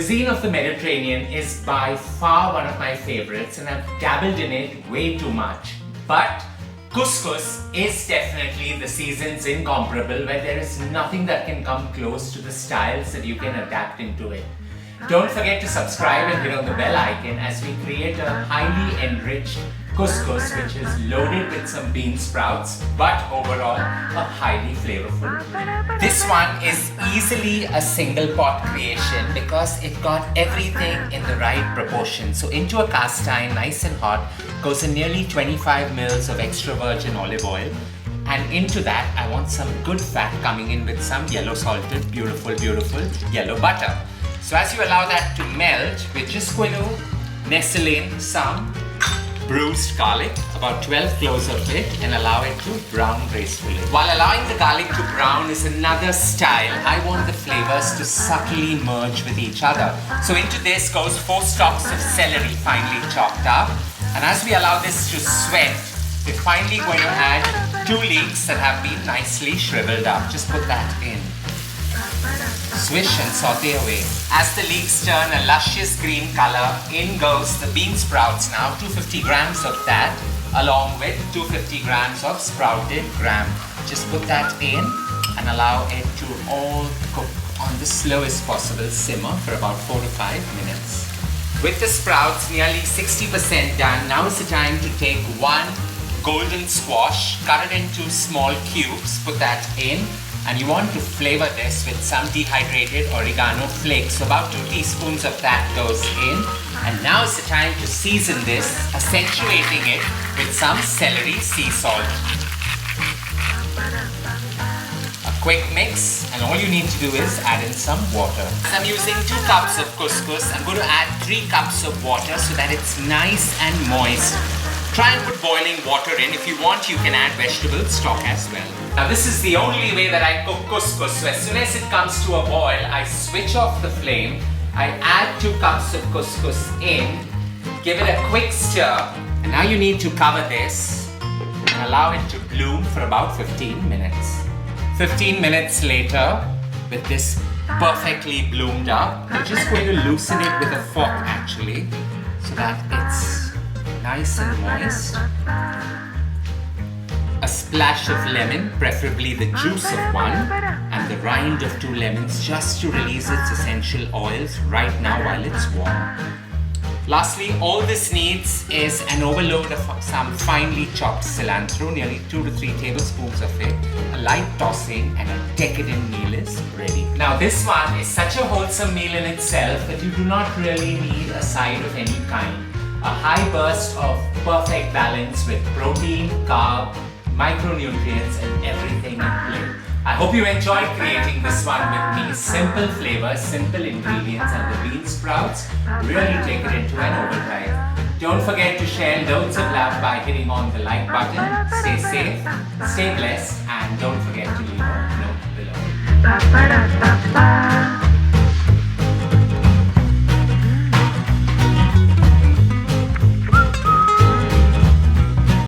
cuisine of the Mediterranean is by far one of my favorites, and I've dabbled in it way too much. But couscous is definitely the season's incomparable, where there is nothing that can come close to the styles that you can adapt into it. Don't forget to subscribe and hit on the bell icon as we create a highly enriched couscous which is loaded with some bean sprouts, but overall a highly flavorful. This one is easily a single pot creation because it got everything in the right proportion. So into a cast iron, nice and hot, goes in nearly 25 mils of extra virgin olive oil. And into that, I want some good fat coming in with some yellow salted, beautiful yellow butter. So as you allow that to melt, we're just going to nestle in some bruised garlic, about 12 cloves of it, and allow it to brown gracefully. While allowing the garlic to brown is another style. I want the flavors to subtly merge with each other. So into this goes 4 stalks of celery finely chopped up. And as we allow this to sweat, we're finally going to add 2 leeks that have been nicely shriveled up. Just put that in. Swish and saute away. As the leeks turn a luscious green color, in goes the bean sprouts now, 250 grams of that, along with 250 grams of sprouted gram. Just put that in and allow it to all cook on the slowest possible simmer for about 4 to 5 minutes. With the sprouts nearly 60% done, now is the time to take 1 golden squash, cut it into small cubes, put that in. And you want to flavor this with some dehydrated oregano flakes. So about 2 teaspoons of that goes in. And now is the time to season this, accentuating it with some celery sea salt. A quick mix, and all you need to do is add in some water. I'm using 2 cups of couscous. I'm going to add 3 cups of water so that it's nice and moist. Try and put boiling water in. If you want, you can add vegetable stock as well. Now this is the only way that I cook couscous. So as soon as it comes to a boil, I switch off the flame. I add 2 cups of couscous in, give it a quick stir, and now you need to cover this and allow it to bloom for about 15 minutes. 15 minutes later, with this perfectly bloomed up, you're just going to loosen it with a fork actually, so that it's nice and moist. A splash of lemon, preferably the juice of one, and the rind of 2 lemons just to release its essential oils right now while it's warm. Lastly, all this needs is an overload of some finely chopped cilantro, nearly 2 to 3 tablespoons of it, a light tossing, and a decadent meal is ready. Now this one is such a wholesome meal in itself that you do not really need a side of any kind. A high burst of perfect balance with protein, carb, micronutrients and everything in play. I hope you enjoyed creating this one with me. Simple flavors, simple ingredients, and the bean sprouts really take it into an overdrive. Don't forget to share loads of love by hitting on the like button. Stay safe, stay blessed, and don't forget